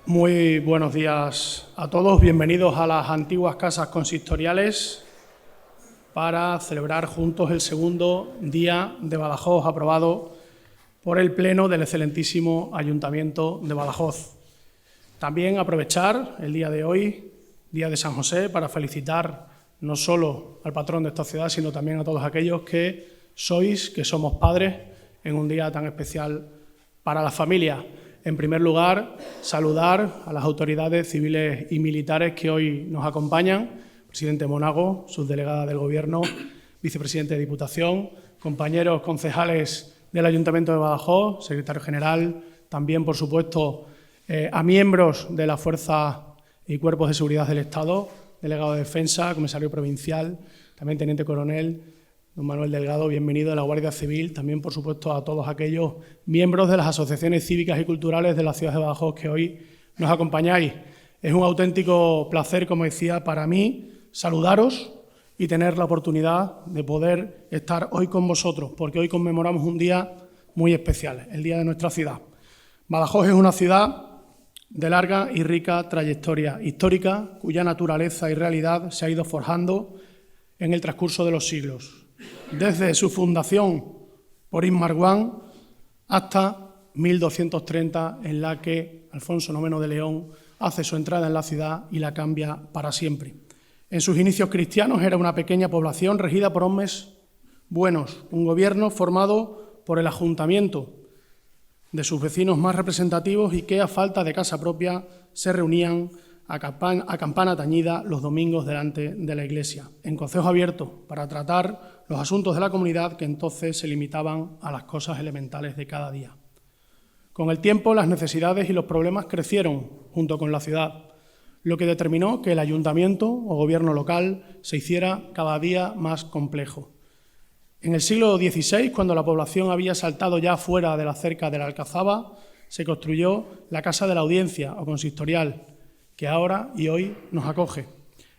Muy buenos días a todos. Bienvenidos a las antiguas casas consistoriales para celebrar juntos el segundo día de Badajoz aprobado por el Pleno del excelentísimo Ayuntamiento de Badajoz. También aprovechar el día de hoy, Día de San José, para felicitar no solo al patrón de esta ciudad, sino también a todos aquellos que somos padres en un día tan especial para la familia. En primer lugar, saludar a las autoridades civiles y militares que hoy nos acompañan, presidente Monago, subdelegada del Gobierno, vicepresidente de Diputación, compañeros concejales del Ayuntamiento de Badajoz, secretario general, también, por supuesto, a miembros de las fuerzas y cuerpos de seguridad del Estado, delegado de Defensa, comisario provincial, también teniente coronel, don Manuel Delgado, bienvenido de la Guardia Civil, también, por supuesto, a todos aquellos miembros de las asociaciones cívicas y culturales de la ciudad de Badajoz que hoy nos acompañáis. Es un auténtico placer, como decía, para mí, saludaros y tener la oportunidad de poder estar hoy con vosotros, porque hoy conmemoramos un día muy especial, el día de nuestra ciudad. Badajoz es una ciudad de larga y rica trayectoria histórica, cuya naturaleza y realidad se ha ido forjando en el transcurso de los siglos, desde su fundación por Ismarguán hasta 1230, en la que Alfonso IX de León hace su entrada en la ciudad y la cambia para siempre. En sus inicios cristianos era una pequeña población regida por hombres buenos, un gobierno formado por el ayuntamiento de sus vecinos más representativos y que, a falta de casa propia, se reunían a campana tañida los domingos delante de la iglesia, en concejo abierto, para tratar los asuntos de la comunidad que entonces se limitaban a las cosas elementales de cada día. Con el tiempo, las necesidades y los problemas crecieron junto con la ciudad, lo que determinó que el ayuntamiento o gobierno local se hiciera cada día más complejo. En el siglo XVI, cuando la población había saltado ya fuera de la cerca de la Alcazaba, se construyó la Casa de la Audiencia o consistorial, que ahora y hoy nos acoge,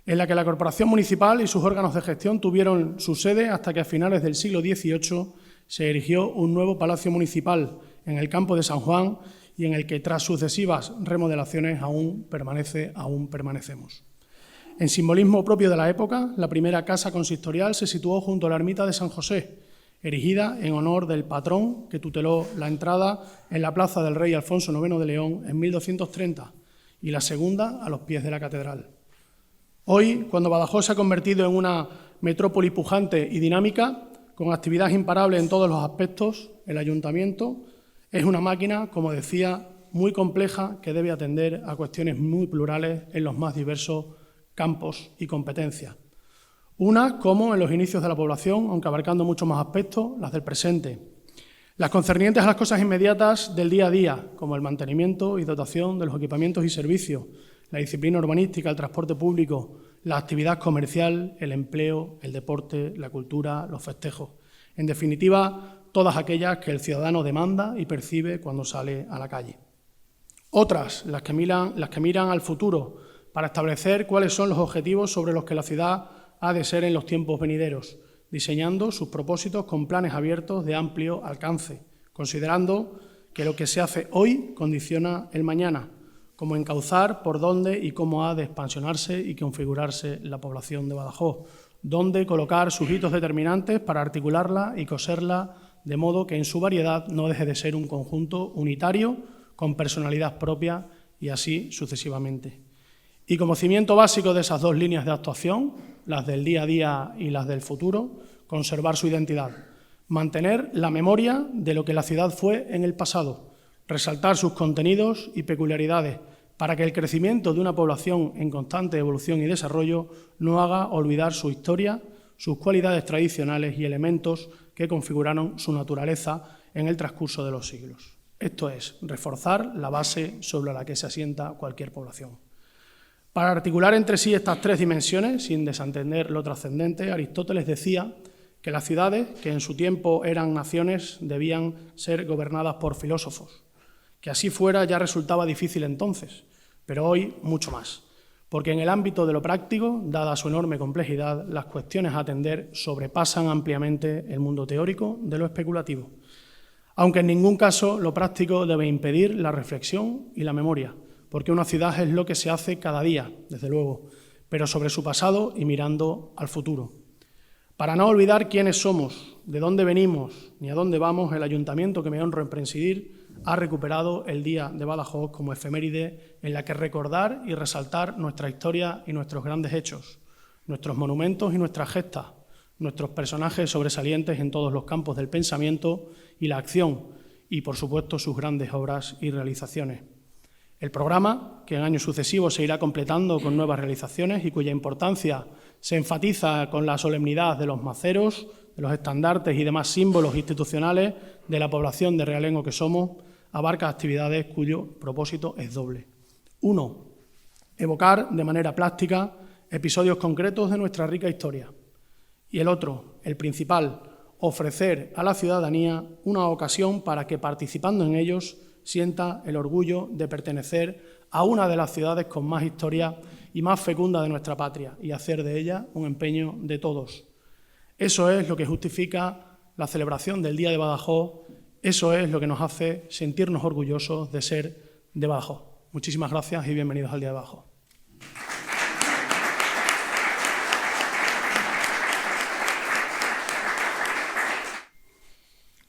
en la que la Corporación Municipal y sus órganos de gestión tuvieron su sede hasta que a finales del siglo XVIII se erigió un nuevo Palacio Municipal en el campo de San Juan y en el que, tras sucesivas remodelaciones, aún permanecemos. En simbolismo propio de la época, la primera casa consistorial se situó junto a la ermita de San José, erigida en honor del patrón que tuteló la entrada en la plaza del rey Alfonso IX de León en 1230, y la segunda a los pies de la catedral. Hoy, cuando Badajoz se ha convertido en una metrópoli pujante y dinámica, con actividad imparable en todos los aspectos, el ayuntamiento es una máquina, como decía, muy compleja que debe atender a cuestiones muy plurales en los más diversos campos y competencias. Unas, como en los inicios de la población, aunque abarcando muchos más aspectos, las del presente. Las concernientes a las cosas inmediatas del día a día, como el mantenimiento y dotación de los equipamientos y servicios, la disciplina urbanística, el transporte público, la actividad comercial, el empleo, el deporte, la cultura, los festejos. En definitiva, todas aquellas que el ciudadano demanda y percibe cuando sale a la calle. Otras, las que miran al futuro para establecer cuáles son los objetivos sobre los que la ciudad ha de ser en los tiempos venideros, diseñando sus propósitos con planes abiertos de amplio alcance, considerando que lo que se hace hoy condiciona el mañana, como encauzar por dónde y cómo ha de expansionarse y configurarse la población de Badajoz, dónde colocar sus hitos determinantes para articularla y coserla de modo que en su variedad no deje de ser un conjunto unitario con personalidad propia y así sucesivamente. Y como cimiento básico de esas dos líneas de actuación, las del día a día y las del futuro, conservar su identidad, mantener la memoria de lo que la ciudad fue en el pasado, resaltar sus contenidos y peculiaridades para que el crecimiento de una población en constante evolución y desarrollo no haga olvidar su historia, sus cualidades tradicionales y elementos que configuraron su naturaleza en el transcurso de los siglos. Esto es, reforzar la base sobre la que se asienta cualquier población. Para articular entre sí estas tres dimensiones, sin desentender lo trascendente, Aristóteles decía que las ciudades, que en su tiempo eran naciones, debían ser gobernadas por filósofos. Que así fuera ya resultaba difícil entonces, pero hoy mucho más, porque en el ámbito de lo práctico, dada su enorme complejidad, las cuestiones a atender sobrepasan ampliamente el mundo teórico de lo especulativo. Aunque en ningún caso lo práctico debe impedir la reflexión y la memoria, porque una ciudad es lo que se hace cada día, desde luego, pero sobre su pasado y mirando al futuro. Para no olvidar quiénes somos, de dónde venimos ni a dónde vamos, el ayuntamiento que me honro en presidir ha recuperado el Día de Badajoz como efeméride en la que recordar y resaltar nuestra historia y nuestros grandes hechos, nuestros monumentos y nuestras gestas, nuestros personajes sobresalientes en todos los campos del pensamiento y la acción y, por supuesto, sus grandes obras y realizaciones. El programa, que en años sucesivos se irá completando con nuevas realizaciones y cuya importancia se enfatiza con la solemnidad de los maceros, de los estandartes y demás símbolos institucionales de la población de realengo que somos, abarca actividades cuyo propósito es doble. 1. Evocar de manera plástica episodios concretos de nuestra rica historia. Y el otro, el principal, ofrecer a la ciudadanía una ocasión para que, participando en ellos, sienta el orgullo de pertenecer a una de las ciudades con más historia y más fecunda de nuestra patria y hacer de ella un empeño de todos. Eso es lo que justifica la celebración del Día de Badajoz, eso es lo que nos hace sentirnos orgullosos de ser de Badajoz. Muchísimas gracias y bienvenidos al Día de Badajoz.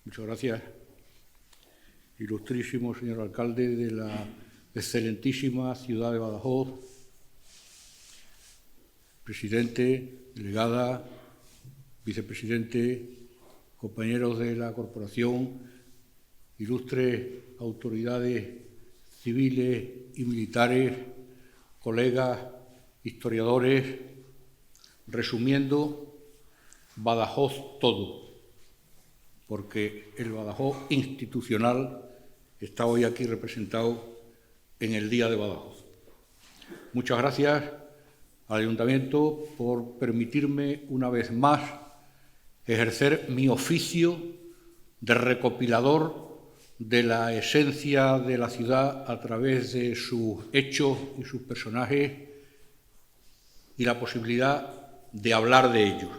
Muchas gracias, ilustrísimo señor alcalde de la excelentísima ciudad de Badajoz, presidente, delegada, vicepresidente, compañeros de la corporación, ilustres autoridades civiles y militares, colegas, historiadores, resumiendo, Badajoz todo, porque el Badajoz institucional está hoy aquí representado en el Día de Badajoz. Muchas gracias al Ayuntamiento por permitirme una vez más ejercer mi oficio de recopilador de la esencia de la ciudad a través de sus hechos y sus personajes y la posibilidad de hablar de ellos.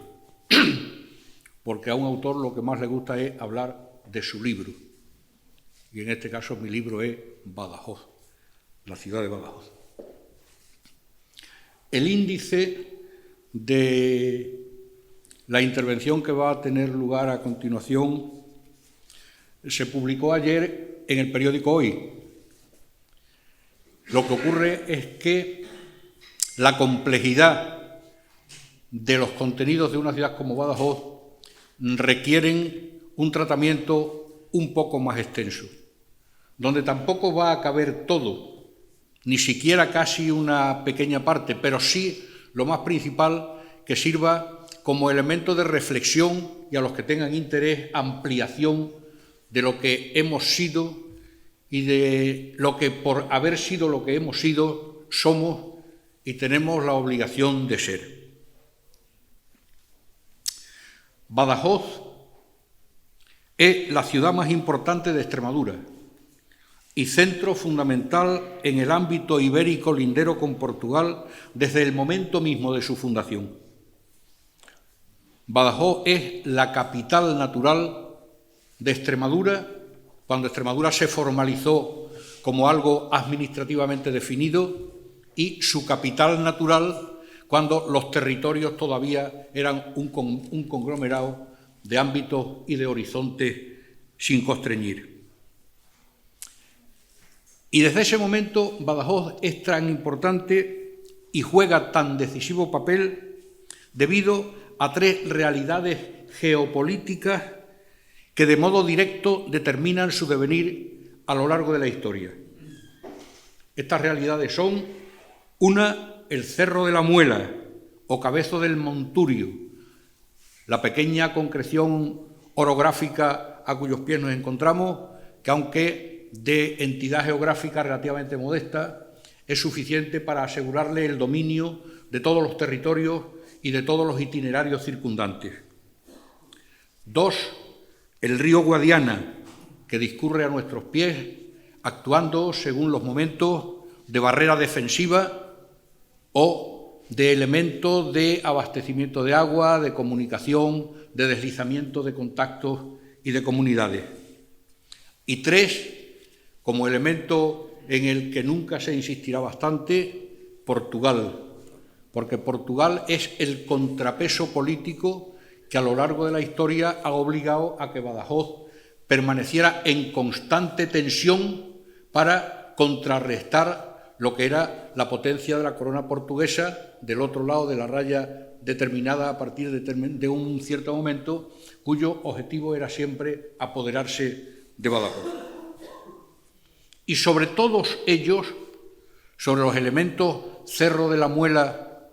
Porque a un autor lo que más le gusta es hablar de su libro. Y en este caso mi libro es Badajoz, la ciudad de Badajoz. El índice de la intervención que va a tener lugar a continuación se publicó ayer en el periódico Hoy. Lo que ocurre es que la complejidad de los contenidos de una ciudad como Badajoz requieren un tratamiento un poco más extenso, donde tampoco va a caber todo, ni siquiera casi una pequeña parte, pero sí lo más principal que sirva como elemento de reflexión y a los que tengan interés, ampliación de lo que hemos sido y de lo que por haber sido lo que hemos sido somos y tenemos la obligación de ser. Badajoz es la ciudad más importante de Extremadura y centro fundamental en el ámbito ibérico lindero con Portugal desde el momento mismo de su fundación. Badajoz es la capital natural de Extremadura cuando Extremadura se formalizó como algo administrativamente definido y su capital natural cuando los territorios todavía eran un conglomerado de ámbitos y de horizontes sin constreñir. Y desde ese momento Badajoz es tan importante y juega tan decisivo papel debido a tres realidades geopolíticas que de modo directo determinan su devenir a lo largo de la historia. Estas realidades son, una, el Cerro de la Muela o Cabezo del Monturio, la pequeña concreción orográfica a cuyos pies nos encontramos, que aunque de entidad geográfica relativamente modesta, es suficiente para asegurarle el dominio de todos los territorios y de todos los itinerarios circundantes. 2, el río Guadiana, que discurre a nuestros pies, actuando según los momentos de barrera defensiva o de elemento de abastecimiento de agua, de comunicación, de deslizamiento de contactos y de comunidades. Y 3, como elemento en el que nunca se insistirá bastante, Portugal, porque Portugal es el contrapeso político que a lo largo de la historia ha obligado a que Badajoz permaneciera en constante tensión para contrarrestar lo que era la potencia de la corona portuguesa del otro lado de la raya determinada a partir de un cierto momento, cuyo objetivo era siempre apoderarse de Badajoz. Y sobre todos ellos, sobre los elementos Cerro de la Muela,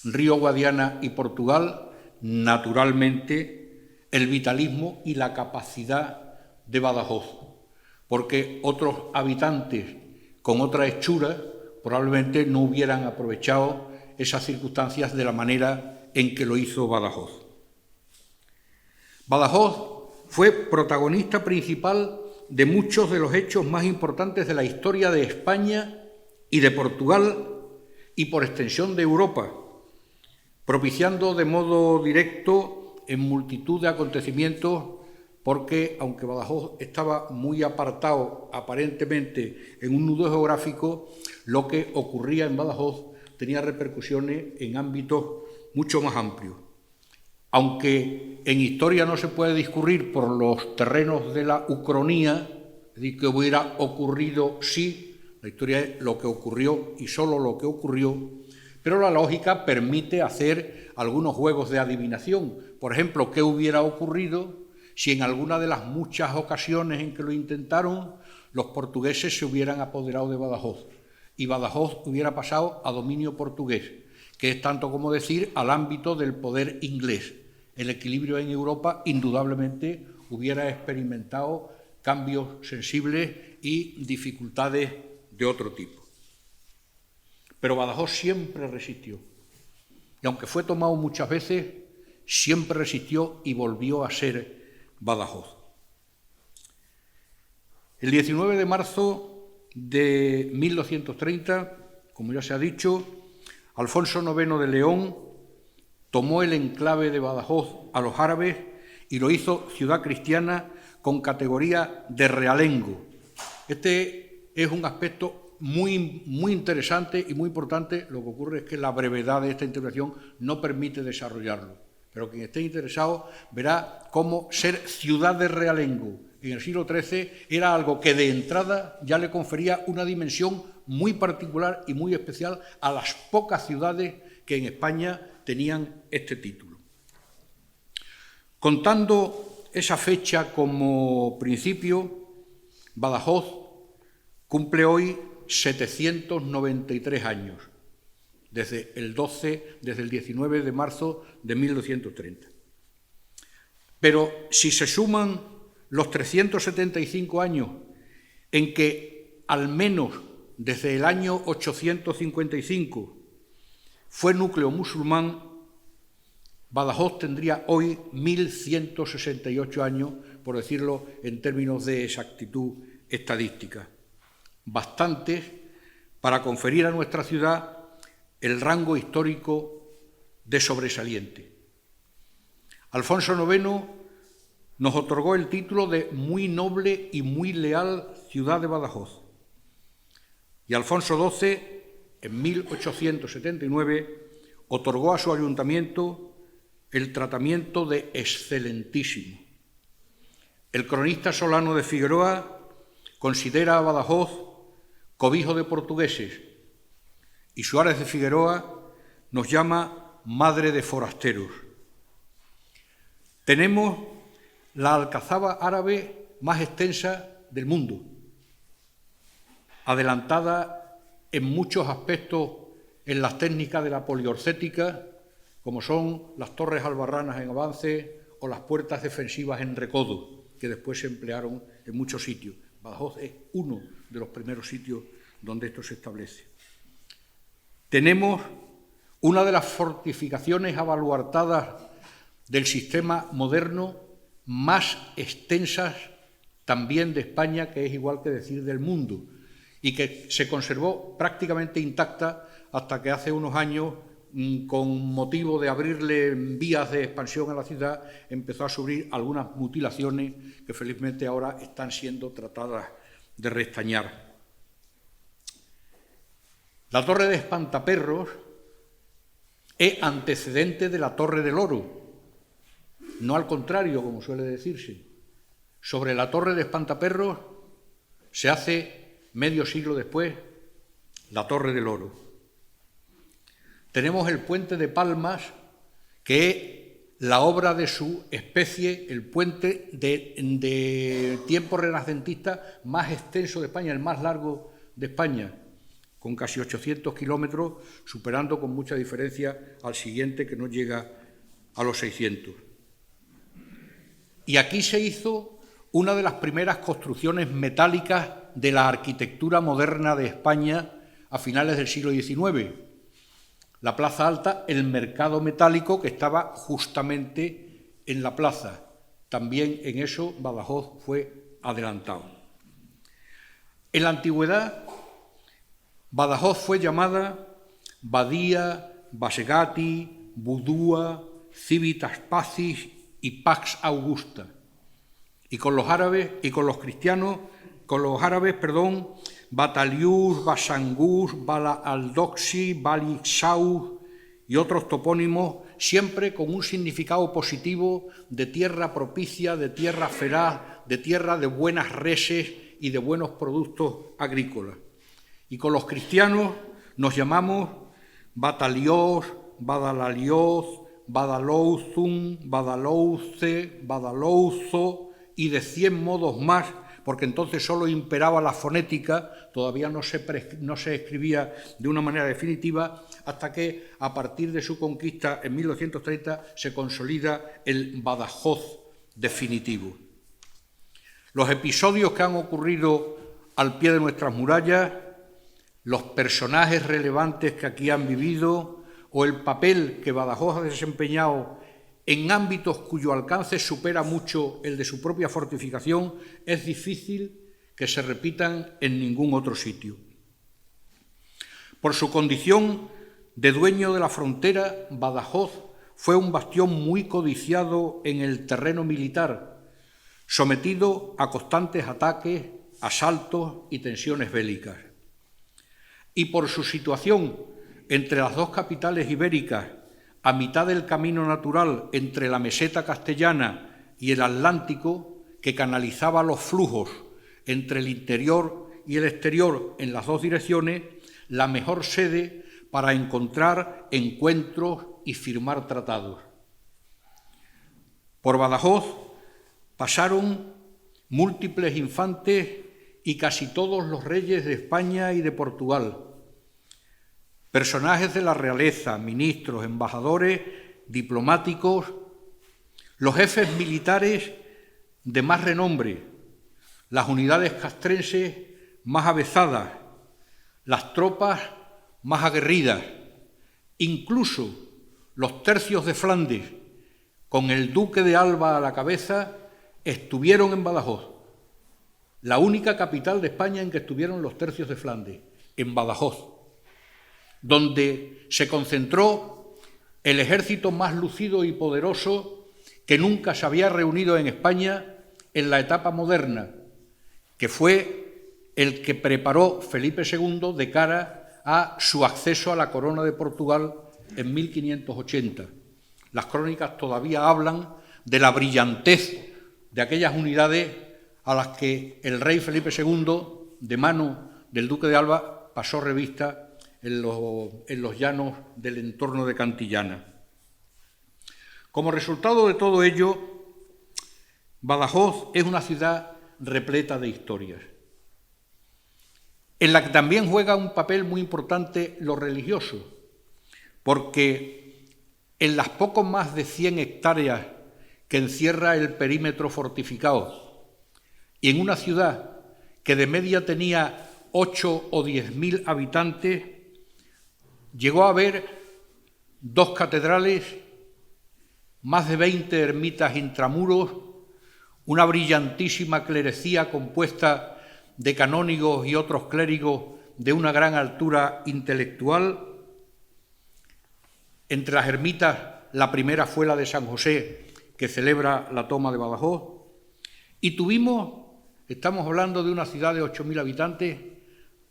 Río Guadiana y Portugal, naturalmente el vitalismo y la capacidad de Badajoz, porque otros habitantes con otra hechura probablemente no hubieran aprovechado esas circunstancias de la manera en que lo hizo Badajoz. Badajoz fue protagonista principal de muchos de los hechos más importantes de la historia de España y de Portugal y por extensión de Europa, propiciando de modo directo en multitud de acontecimientos porque, aunque Badajoz estaba muy apartado aparentemente en un nudo geográfico, lo que ocurría en Badajoz tenía repercusiones en ámbitos mucho más amplios. Aunque en historia no se puede discurrir por los terrenos de la ucronía, es decir, que hubiera ocurrido sí, la historia es lo que ocurrió y solo lo que ocurrió, pero la lógica permite hacer algunos juegos de adivinación. Por ejemplo, ¿qué hubiera ocurrido si en alguna de las muchas ocasiones en que lo intentaron los portugueses se hubieran apoderado de Badajoz y Badajoz hubiera pasado a dominio portugués, que es tanto como decir al ámbito del poder inglés? El equilibrio en Europa indudablemente hubiera experimentado cambios sensibles y dificultades de otro tipo. Pero Badajoz siempre resistió, y aunque fue tomado muchas veces, siempre resistió y volvió a ser Badajoz. El 19 de marzo de 1230, como ya se ha dicho, Alfonso IX de León tomó el enclave de Badajoz a los árabes y lo hizo ciudad cristiana con categoría de realengo. Este es un aspecto muy interesante y muy importante. Lo que ocurre es que la brevedad de esta intervención no permite desarrollarlo, pero quien esté interesado verá cómo ser ciudad de realengo en el siglo XIII era algo que de entrada ya le confería una dimensión muy particular y muy especial a las pocas ciudades que en España tenían este título. Contando esa fecha como principio, Badajoz cumple hoy 793 años, desde el 19 de marzo de 1230. Pero si se suman los 375 años en que, al menos desde el año 855, fue núcleo musulmán, Badajoz tendría hoy 1168 años, por decirlo en términos de exactitud estadística. Bastantes para conferir a nuestra ciudad el rango histórico de sobresaliente. Alfonso IX nos otorgó el título de muy noble y muy leal ciudad de Badajoz. Y Alfonso XII, en 1879, otorgó a su ayuntamiento el tratamiento de excelentísimo. El cronista Solano de Figueroa considera a Badajoz cobijo de portugueses y Suárez de Figueroa nos llama madre de forasteros. Tenemos la alcazaba árabe más extensa del mundo, adelantada en muchos aspectos en las técnicas de la poliorcética, como son las torres albarranas en Avance o las puertas defensivas en Recodo, que después se emplearon en muchos sitios. Badajoz es uno de los primeros sitios donde esto se establece. Tenemos una de las fortificaciones abaluartadas del sistema moderno más extensas también de España, que es igual que decir del mundo, y que se conservó prácticamente intacta hasta que hace unos años, con motivo de abrirle vías de expansión a la ciudad, empezó a sufrir algunas mutilaciones que felizmente ahora están siendo tratadas de restañar. La Torre de Espantaperros es antecedente de la Torre del Oro, no al contrario, como suele decirse. Sobre la Torre de Espantaperros se hace medio siglo después la Torre del Oro. Tenemos el Puente de Palmas, que es la obra de su especie, el puente de tiempo renacentista más extenso de España, el más largo de España, con casi 800 kilómetros, superando con mucha diferencia al siguiente, que no llega a los 600. Y aquí se hizo una de las primeras construcciones metálicas de la arquitectura moderna de España a finales del siglo XIX. La Plaza Alta, el mercado metálico que estaba justamente en la plaza. También en eso Badajoz fue adelantado. En la antigüedad, Badajoz fue llamada Badia, Basegati, Budua, Civitas Pacis y Pax Augusta. Y con los árabes, Batalius, Basangus, Bala Aldoxi, Balixaus y otros topónimos, siempre con un significado positivo de tierra propicia, de tierra feraz, de tierra de buenas reses y de buenos productos agrícolas. Y con los cristianos nos llamamos Batalios, Badalalios, Badalouzum, Badalouce, Badalouzo y de 100 modos más, porque entonces solo imperaba la fonética, todavía no se escribía de una manera definitiva, hasta que a partir de su conquista en 1930 se consolida el Badajoz definitivo. Los episodios que han ocurrido al pie de nuestras murallas, los personajes relevantes que aquí han vivido o el papel que Badajoz ha desempeñado en ámbitos cuyo alcance supera mucho el de su propia fortificación, es difícil que se repitan en ningún otro sitio. Por su condición de dueño de la frontera, Badajoz fue un bastión muy codiciado en el terreno militar, sometido a constantes ataques, asaltos y tensiones bélicas. Y por su situación entre las dos capitales ibéricas, a mitad del camino natural entre la meseta castellana y el Atlántico, que canalizaba los flujos entre el interior y el exterior en las dos direcciones, la mejor sede para encontrar encuentros y firmar tratados. Por Badajoz pasaron múltiples infantes y casi todos los reyes de España y de Portugal, personajes de la realeza, ministros, embajadores, diplomáticos, los jefes militares de más renombre, las unidades castrenses más avezadas, las tropas más aguerridas, incluso los tercios de Flandes, con el duque de Alba a la cabeza, estuvieron en Badajoz. La única capital de España en que estuvieron los tercios de Flandes, en Badajoz, donde se concentró el ejército más lucido y poderoso que nunca se había reunido en España en la etapa moderna, que fue el que preparó Felipe II de cara a su acceso a la corona de Portugal en 1580. Las crónicas todavía hablan de la brillantez de aquellas unidades a las que el rey Felipe II, de mano del duque de Alba, pasó revista en los llanos del entorno de Cantillana. Como resultado de todo ello, Badajoz es una ciudad repleta de historias, en la que también juega un papel muy importante lo religioso, porque en las poco más de 100 hectáreas que encierra el perímetro fortificado, y en una ciudad que de media tenía 8 o 10.000 habitantes, llegó a haber 2 catedrales, más de 20 ermitas intramuros, una brillantísima clerecía compuesta de canónigos y otros clérigos de una gran altura intelectual. Entre las ermitas, la primera fue la de San José, que celebra la toma de Badajoz, y estamos hablando de una ciudad de 8.000 habitantes,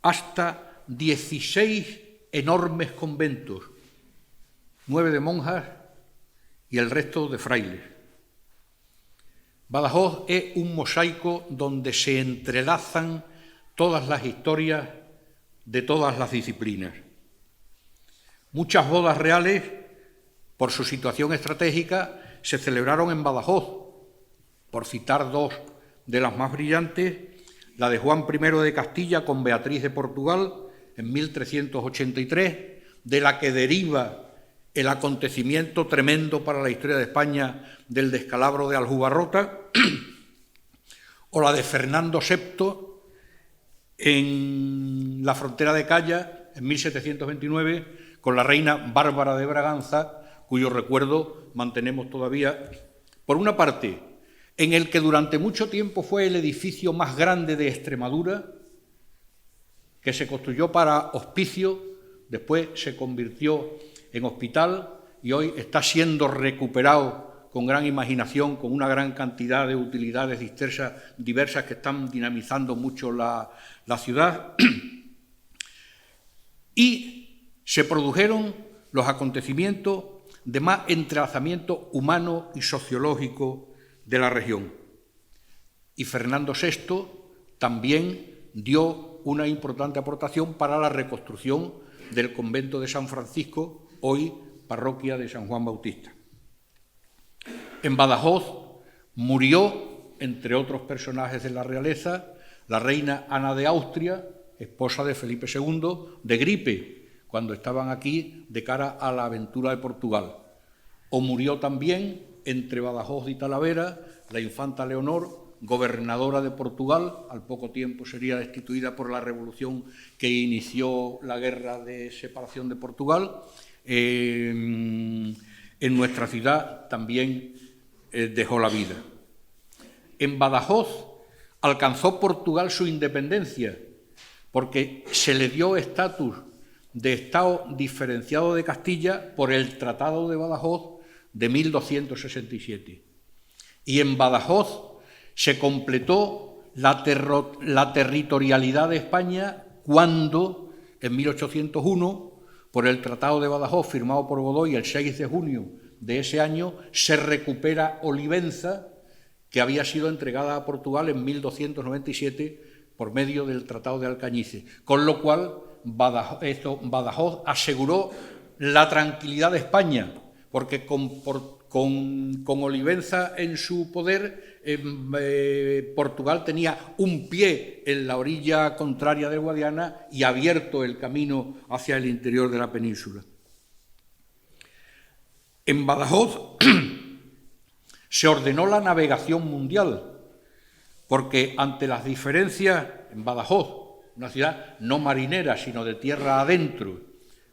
hasta 16 enormes conventos, 9 de monjas y el resto de frailes. Badajoz es un mosaico donde se entrelazan todas las historias de todas las disciplinas. Muchas bodas reales, por su situación estratégica, se celebraron en Badajoz, por citar dos de las más brillantes, la de Juan I de Castilla con Beatriz de Portugal en 1383, de la que deriva el acontecimiento tremendo para la historia de España del descalabro de Aljubarrota, o la de Fernando VI en la frontera de Calla en 1729 con la reina Bárbara de Braganza, cuyo recuerdo mantenemos todavía, por una parte, en el que durante mucho tiempo fue el edificio más grande de Extremadura, que se construyó para hospicio, después se convirtió en hospital y hoy está siendo recuperado con gran imaginación, con una gran cantidad de utilidades diversas que están dinamizando mucho la ciudad. Y se produjeron los acontecimientos de más entrelazamiento humano y sociológico de la región. Y Fernando VI también dio una importante aportación para la reconstrucción del convento de San Francisco, hoy parroquia de San Juan Bautista. En Badajoz murió, entre otros personajes de la realeza, la reina Ana de Austria, esposa de Felipe II, de gripe, cuando estaban aquí de cara a la aventura de Portugal. O murió también, entre Badajoz y Talavera, la infanta Leonor, gobernadora de Portugal, al poco tiempo sería destituida por la revolución que inició la guerra de separación de Portugal. En nuestra ciudad también dejó la vida. En Badajoz alcanzó Portugal su independencia porque se le dio estatus de Estado diferenciado de Castilla por el Tratado de Badajoz de 1267. Y en Badajoz se completó la territorialidad de España cuando, en 1801, por el Tratado de Badajoz, firmado por Godoy el 6 de junio de ese año, se recupera Olivenza, que había sido entregada a Portugal en 1297 por medio del Tratado de Alcañices, con lo cual Badajoz aseguró la tranquilidad de España, porque con Olivenza en su poder, Portugal tenía un pie en la orilla contraria del Guadiana y abierto el camino hacia el interior de la península. En Badajoz se ordenó la navegación mundial, porque ante las diferencias en Badajoz, una ciudad no marinera, sino de tierra adentro,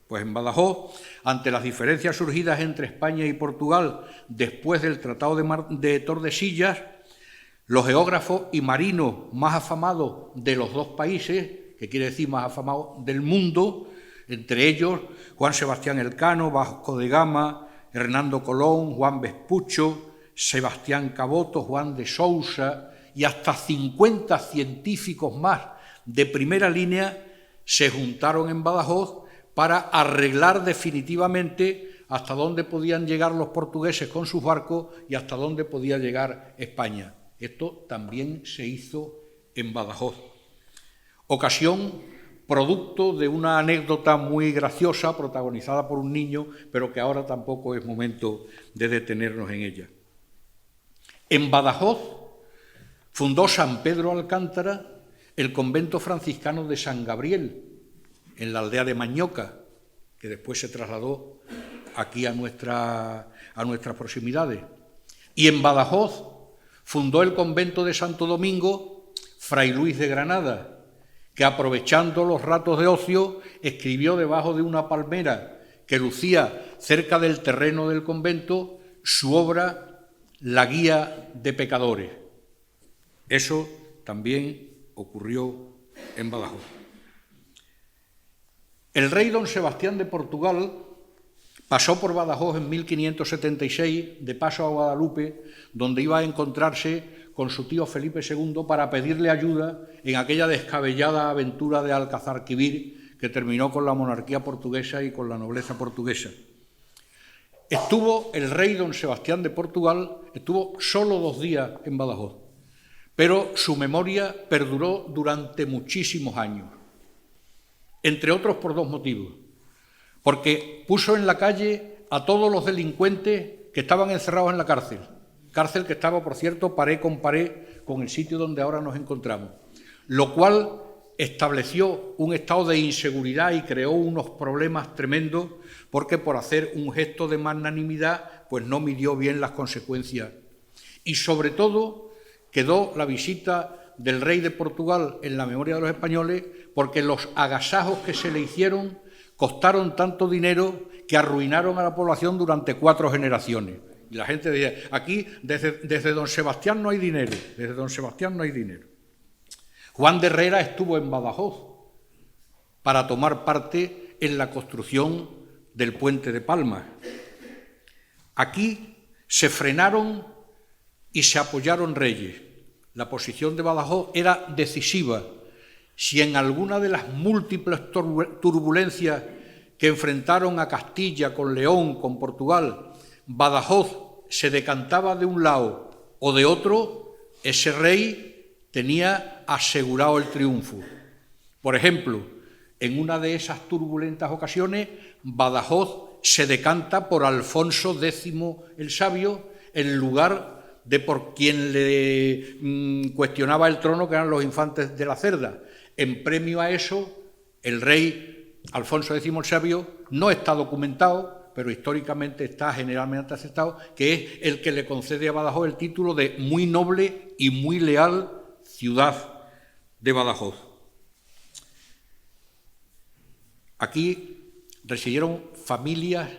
pues en Badajoz, ante las diferencias surgidas entre España y Portugal después del Tratado de Tordesillas, los geógrafos y marinos más afamados de los dos países, que quiere decir más afamados del mundo, entre ellos Juan Sebastián Elcano, Vasco de Gama, Hernando Colón, Juan Vespucho, Sebastián Caboto, Juan de Sousa y hasta 50 científicos más de primera línea se juntaron en Badajoz para arreglar definitivamente hasta dónde podían llegar los portugueses con sus barcos y hasta dónde podía llegar España. Esto también se hizo en Badajoz. Ocasión, producto de una anécdota muy graciosa protagonizada por un niño, pero que ahora tampoco es momento de detenernos en ella. En Badajoz fundó San Pedro Alcántara el convento franciscano de San Gabriel, en la aldea de Mañoca, que después se trasladó aquí a nuestras proximidades. Y en Badajoz fundó el convento de Santo Domingo Fray Luis de Granada, que aprovechando los ratos de ocio escribió debajo de una palmera que lucía cerca del terreno del convento su obra La Guía de Pecadores. Eso también ocurrió en Badajoz. El rey don Sebastián de Portugal pasó por Badajoz en 1576, de paso a Guadalupe, donde iba a encontrarse con su tío Felipe II para pedirle ayuda en aquella descabellada aventura de Alcazarquivir que terminó con la monarquía portuguesa y con la nobleza portuguesa. Estuvo el rey don Sebastián de Portugal, estuvo solo 2 días en Badajoz, pero su memoria perduró durante muchísimos años, entre otros por 2 motivos. Porque puso en la calle a todos los delincuentes que estaban encerrados en la cárcel que estaba, por cierto, pared con el sitio donde ahora nos encontramos, lo cual estableció un estado de inseguridad y creó unos problemas tremendos porque por hacer un gesto de magnanimidad pues no midió bien las consecuencias. Y sobre todo quedó la visita del rey de Portugal en la memoria de los españoles porque los agasajos que se le hicieron costaron tanto dinero que arruinaron a la población durante 4 generaciones. Y la gente decía, aquí desde don Sebastián no hay dinero, desde don Sebastián no hay dinero. Juan de Herrera estuvo en Badajoz para tomar parte en la construcción del puente de Palma. Aquí se frenaron y se apoyaron reyes. La posición de Badajoz era decisiva. Si en alguna de las múltiples turbulencias que enfrentaron a Castilla con León, con Portugal, Badajoz se decantaba de un lado o de otro, ese rey tenía asegurado el triunfo. Por ejemplo, en una de esas turbulentas ocasiones, Badajoz se decanta por Alfonso X el Sabio en lugar de por quien le cuestionaba el trono, que eran los infantes de la Cerda. En premio a eso, el rey Alfonso X el Sabio no está documentado, pero históricamente está generalmente aceptado, que es el que le concede a Badajoz el título de muy noble y muy leal ciudad de Badajoz. Aquí residieron familias,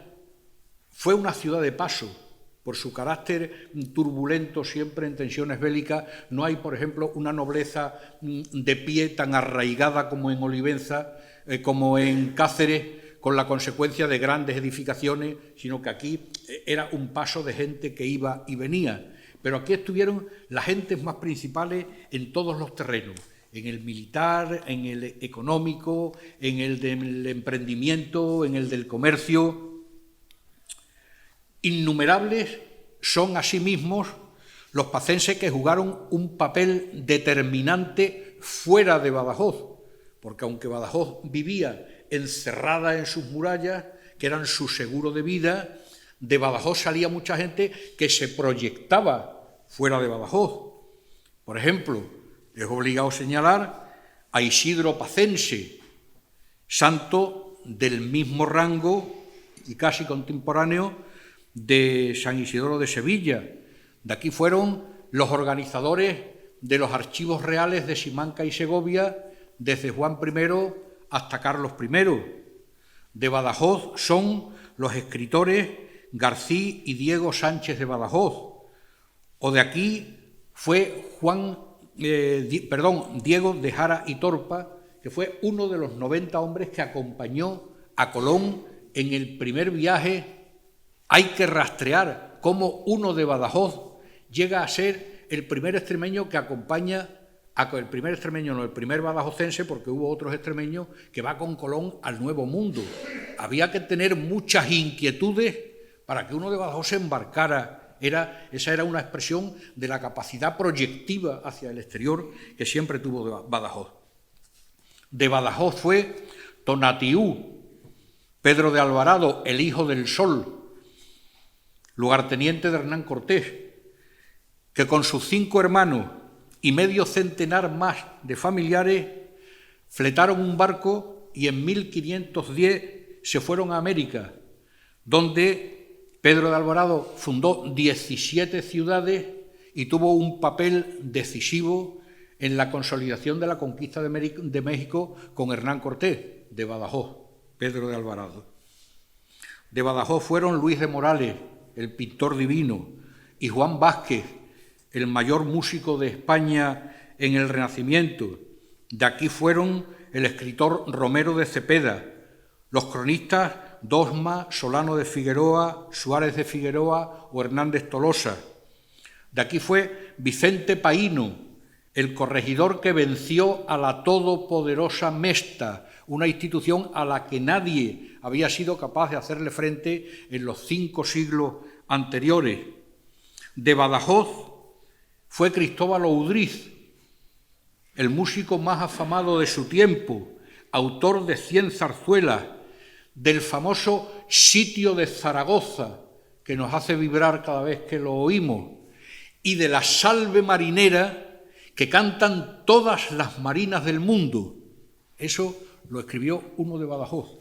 fue una ciudad de paso, por su carácter turbulento siempre en tensiones bélicas. No hay, por ejemplo, una nobleza de pie tan arraigada como en Olivenza, como en Cáceres, con la consecuencia de grandes edificaciones, sino que aquí era un paso de gente que iba y venía. Pero aquí estuvieron las gentes más principales en todos los terrenos, en el militar, en el económico, en el del emprendimiento, en el del comercio. Innumerables son asimismo los pacenses que jugaron un papel determinante fuera de Badajoz, porque aunque Badajoz vivía encerrada en sus murallas, que eran su seguro de vida, de Badajoz salía mucha gente que se proyectaba fuera de Badajoz. Por ejemplo, es obligado señalar a Isidro Pacense, santo del mismo rango y casi contemporáneo de San Isidoro de Sevilla. De aquí fueron los organizadores de los archivos reales de Simancas y Segovia desde Juan I hasta Carlos I. De Badajoz son los escritores García y Diego Sánchez de Badajoz. O de aquí fue Diego de Jara y Torpa, que fue uno de los 90 hombres que acompañó a Colón en el primer viaje. Hay que rastrear cómo uno de Badajoz llega a ser el primer extremeño que acompaña el primer badajozense, porque hubo otros extremeños que va con Colón al Nuevo Mundo. Había que tener muchas inquietudes para que uno de Badajoz se embarcara. Esa era una expresión de la capacidad proyectiva hacia el exterior que siempre tuvo Badajoz. De Badajoz fue Tonatiuh, Pedro de Alvarado, el hijo del Sol, lugarteniente de Hernán Cortés, que con sus 5 hermanos y medio centenar más de familiares fletaron un barco y en 1510 se fueron a América, donde Pedro de Alvarado fundó 17 ciudades y tuvo un papel decisivo en la consolidación de la conquista de México con Hernán Cortés. De Badajoz, Pedro de Alvarado. De Badajoz fueron Luis de Morales, el pintor divino, y Juan Vázquez, el mayor músico de España en el Renacimiento. De aquí fueron el escritor Romero de Cepeda, los cronistas Dosma, Solano de Figueroa, Suárez de Figueroa o Hernández Tolosa. De aquí fue Vicente Paíno, el corregidor que venció a la todopoderosa Mesta, una institución a la que nadie había sido capaz de hacerle frente en los 5 siglos anteriores. De Badajoz fue Cristóbal Oudriz, el músico más afamado de su tiempo, autor de 100 zarzuelas, del famoso Sitio de Zaragoza, que nos hace vibrar cada vez que lo oímos, y de la Salve Marinera, que cantan todas las marinas del mundo. Eso lo escribió uno de Badajoz.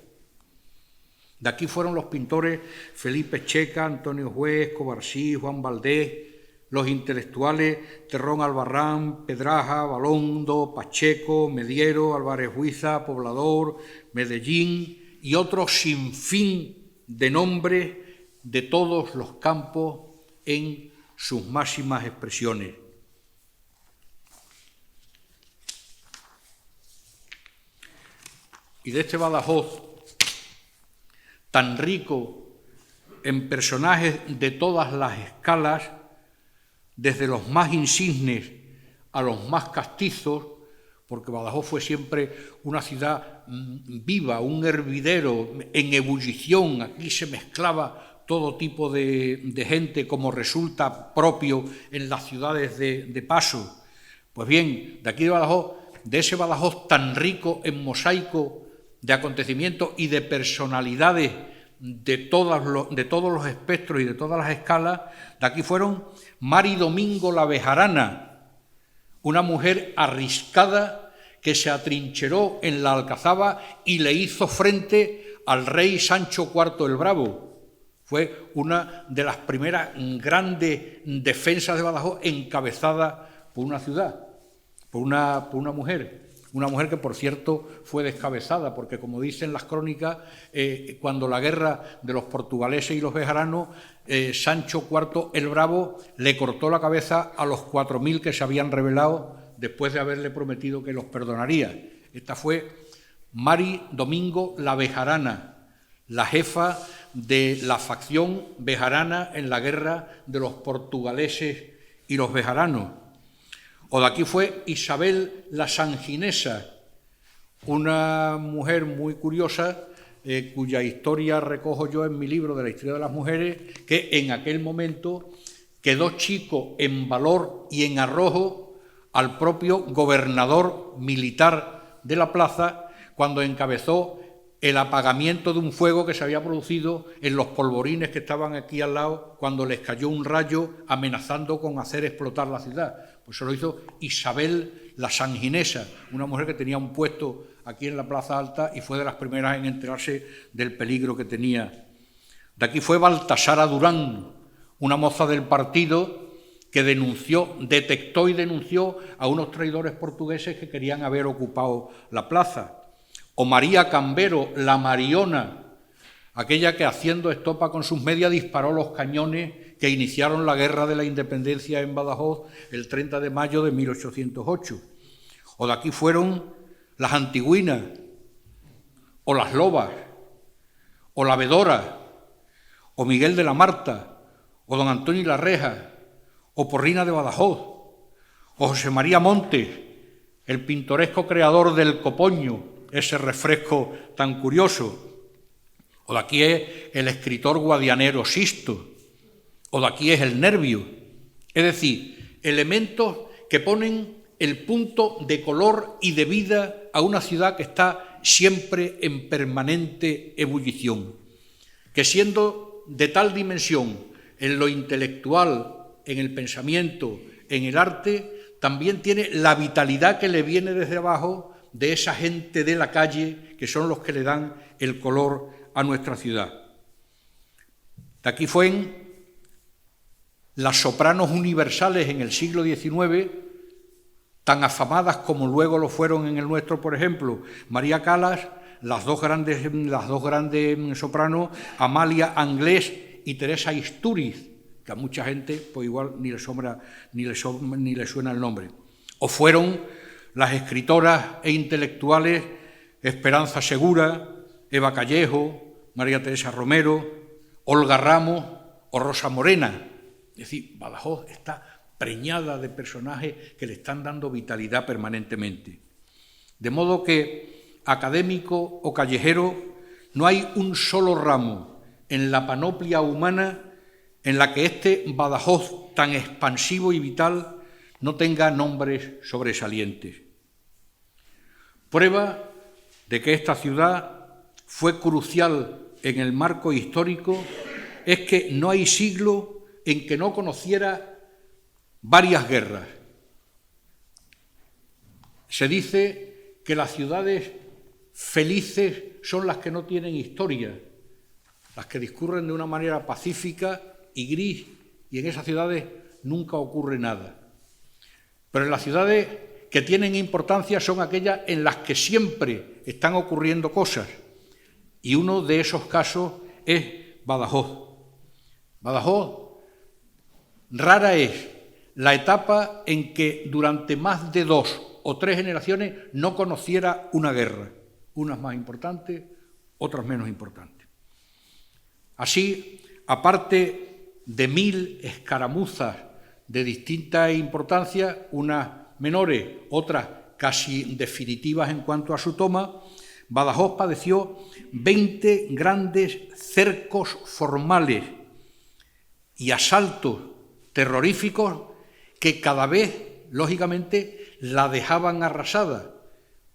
De aquí fueron los pintores Felipe Checa, Antonio Juez, Covarsí, Juan Valdés, los intelectuales Terrón Albarrán, Pedraja, Balondo, Pacheco, Mediero, Álvarez Huiza, Poblador, Medellín y otros sin fin de nombres de todos los campos en sus máximas expresiones. Y de este Badajoz, tan rico en personajes de todas las escalas, desde los más insignes a los más castizos, porque Badajoz fue siempre una ciudad viva, un hervidero en ebullición, aquí se mezclaba todo tipo de gente, como resulta propio en las ciudades de paso. Pues bien, de aquí de Badajoz, de ese Badajoz tan rico en mosaico de acontecimientos y de personalidades de todos los espectros y de todas las escalas, de aquí fueron Mari Domingo la Bejarana, una mujer arriscada que se atrincheró en la Alcazaba y le hizo frente al rey Sancho IV el Bravo. Fue una de las primeras grandes defensas de Badajoz encabezada por una ciudad, por una mujer. Una mujer que, por cierto, fue descabezada, porque, como dicen las crónicas, cuando la guerra de los portugaleses y los bejaranos, Sancho IV el Bravo le cortó la cabeza a los 4.000 que se habían rebelado después de haberle prometido que los perdonaría. Esta fue Mari Domingo la Bejarana, la jefa de la facción bejarana en la guerra de los portugaleses y los bejaranos. O de aquí fue Isabel la Sanginesa, una mujer muy curiosa, cuya historia recojo yo en mi libro de la historia de las mujeres, que en aquel momento quedó chico en valor y en arrojo al propio gobernador militar de la plaza cuando encabezó el apagamiento de un fuego que se había producido en los polvorines que estaban aquí al lado cuando les cayó un rayo amenazando con hacer explotar la ciudad. Pues eso lo hizo Isabel la Sanginesa, una mujer que tenía un puesto aquí en la Plaza Alta y fue de las primeras en enterarse del peligro que tenía. De aquí fue Baltasara Durán, una moza del partido que detectó y denunció a unos traidores portugueses que querían haber ocupado la plaza. O María Cambero, la Mariona, aquella que haciendo estopa con sus medias disparó los cañones que iniciaron la Guerra de la Independencia en Badajoz el 30 de mayo de 1808. O de aquí fueron las Antigüinas, o las Lobas, o la Vedora, o Miguel de la Marta, o don Antonio y la Reja, o Porrina de Badajoz, o José María Montes, el pintoresco creador del copoño, ese refresco tan curioso. O de aquí es el escritor guadianero Sisto, o de aquí es el Nervio. Es decir, elementos que ponen el punto de color y de vida a una ciudad que está siempre en permanente ebullición, que siendo de tal dimensión en lo intelectual, en el pensamiento, en el arte, también tiene la vitalidad que le viene desde abajo de esa gente de la calle que son los que le dan el color a nuestra ciudad. De aquí fueron las sopranos universales en el siglo XIX, tan afamadas como luego lo fueron en el nuestro, por ejemplo, María Calas, las dos grandes sopranos, Amalia Anglés y Teresa Istúriz, que a mucha gente pues igual ni le suena el nombre. O fueron las escritoras e intelectuales Esperanza Segura, Eva Callejo, María Teresa Romero, Olga Ramos o Rosa Morena. Es decir, Badajoz está preñada de personajes que le están dando vitalidad permanentemente. De modo que, académico o callejero, no hay un solo ramo en la panoplia humana en la que este Badajoz tan expansivo y vital no tenga nombres sobresalientes. Prueba de que esta ciudad fue crucial en el marco histórico es que no hay siglo en que no conociera varias guerras. Se dice que las ciudades felices son las que no tienen historia, las que discurren de una manera pacífica y gris, y en esas ciudades nunca ocurre nada. Pero en las ciudades que tienen importancia son aquellas en las que siempre están ocurriendo cosas, y uno de esos casos es Badajoz. Badajoz, rara es la etapa en que durante más de 2 o 3 generaciones no conociera una guerra, unas más importantes, otras menos importantes. Así, aparte de 1000 escaramuzas de distinta importancia, unas menores, otras casi definitivas en cuanto a su toma, Badajoz padeció 20 grandes cercos formales y asaltos terroríficos que cada vez, lógicamente, la dejaban arrasada,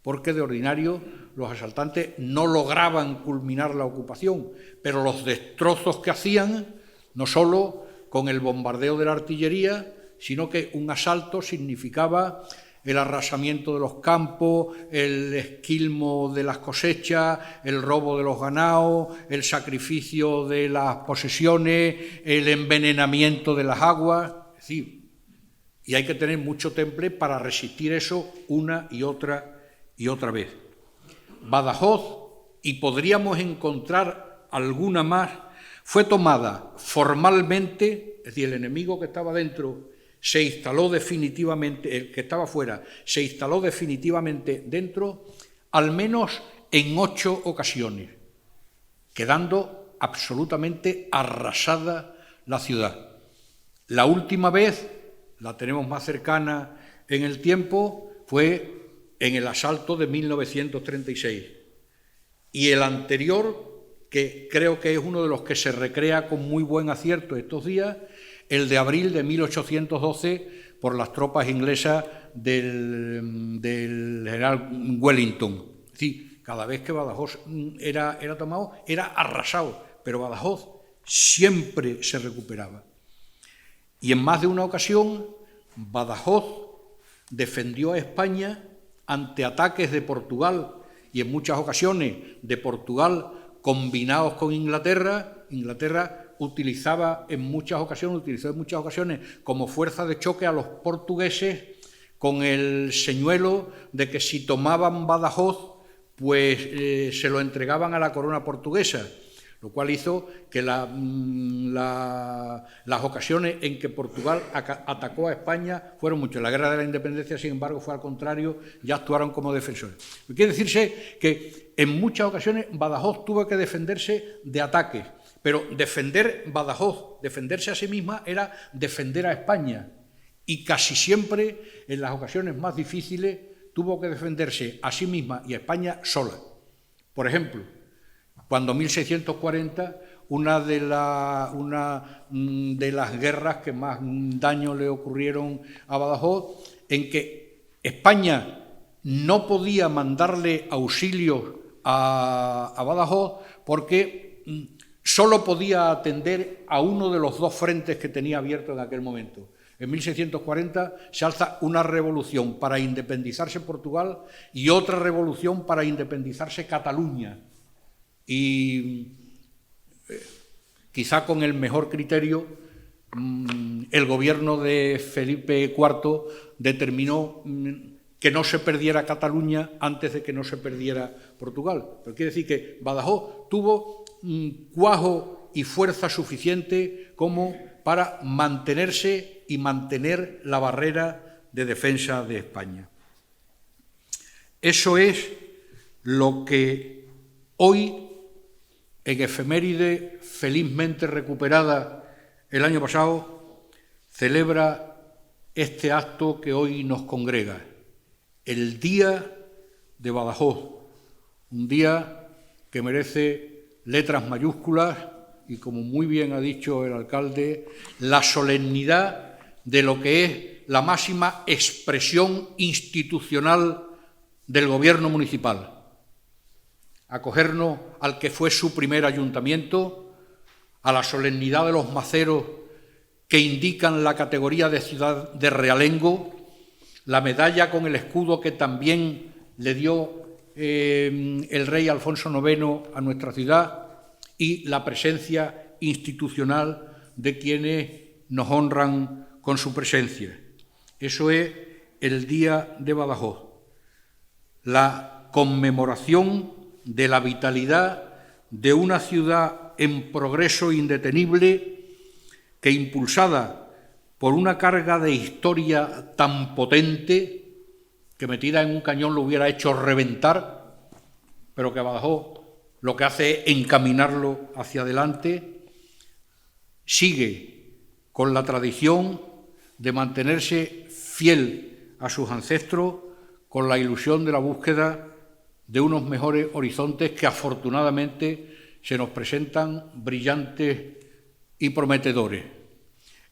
porque de ordinario los asaltantes no lograban culminar la ocupación, pero los destrozos que hacían, no solo con el bombardeo de la artillería, sino que un asalto significaba el arrasamiento de los campos, el esquilmo de las cosechas, el robo de los ganados, el sacrificio de las posesiones, el envenenamiento de las aguas, es decir, y hay que tener mucho temple para resistir eso una y otra vez. Badajoz, y podríamos encontrar alguna más, fue tomada formalmente, es decir, el enemigo que estaba dentro se instaló definitivamente, el que estaba fuera se instaló definitivamente dentro, al menos en 8 ocasiones, quedando absolutamente arrasada la ciudad. La última vez, la tenemos más cercana en el tiempo, fue en el asalto de 1936. Y el anterior, que creo que es uno de los que se recrea con muy buen acierto estos días, el de abril de 1812 por las tropas inglesas del general Wellington. Es decir, cada vez que Badajoz era tomado, era arrasado, pero Badajoz siempre se recuperaba. Y en más de una ocasión, Badajoz defendió a España ante ataques de Portugal, y en muchas ocasiones de Portugal combinados con Inglaterra. Inglaterra utilizó en muchas ocasiones como fuerza de choque a los portugueses con el señuelo de que si tomaban Badajoz, pues se lo entregaban a la corona portuguesa, lo cual hizo que las ocasiones en que Portugal atacó a España fueron muchas. La Guerra de la Independencia, sin embargo, fue al contrario, ya actuaron como defensores. Quiere decirse que en muchas ocasiones Badajoz tuvo que defenderse de ataques, pero defender Badajoz, defenderse a sí misma, era defender a España, y casi siempre, en las ocasiones más difíciles, tuvo que defenderse a sí misma y a España sola. Por ejemplo, cuando en 1640, una de las guerras que más daño le ocurrieron a Badajoz, en que España no podía mandarle auxilios a Badajoz porque solo podía atender a uno de los 2 frentes que tenía abiertos en aquel momento. En 1640 se alza una revolución para independizarse Portugal y otra revolución para independizarse Cataluña. Y quizá con el mejor criterio, el gobierno de Felipe IV determinó que no se perdiera Cataluña antes de que no se perdiera Portugal. Pero quiere decir que Badajoz tuvo cuajo y fuerza suficiente como para mantenerse y mantener la barrera de defensa de España. Eso es lo que hoy, en efeméride felizmente recuperada el año pasado, celebra este acto que hoy nos congrega, el Día de Badajoz, un día que merece letras mayúsculas y, como muy bien ha dicho el alcalde, la solemnidad de lo que es la máxima expresión institucional del Gobierno municipal. Acogernos al que fue su primer ayuntamiento, a la solemnidad de los maceros que indican la categoría de ciudad de realengo, la medalla con el escudo que también le dio el rey Alfonso IX a nuestra ciudad y la presencia institucional de quienes nos honran con su presencia. Eso es el Día de Badajoz, la conmemoración de la vitalidad de una ciudad en progreso indetenible que, impulsada por una carga de historia tan potente que metida en un cañón lo hubiera hecho reventar, pero que Badajoz lo que hace es encaminarlo hacia adelante, sigue con la tradición de mantenerse fiel a sus ancestros, con la ilusión de la búsqueda de unos mejores horizontes que afortunadamente se nos presentan brillantes y prometedores.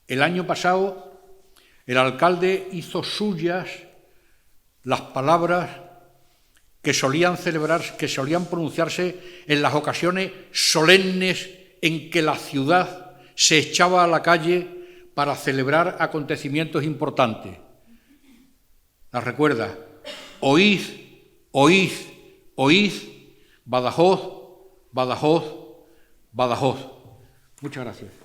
El año pasado el alcalde hizo suyas las palabras que solían pronunciarse en las ocasiones solemnes en que la ciudad se echaba a la calle para celebrar acontecimientos importantes. Las recuerda: oíd, oíd, oíd, Badajoz, Badajoz, Badajoz. Muchas gracias.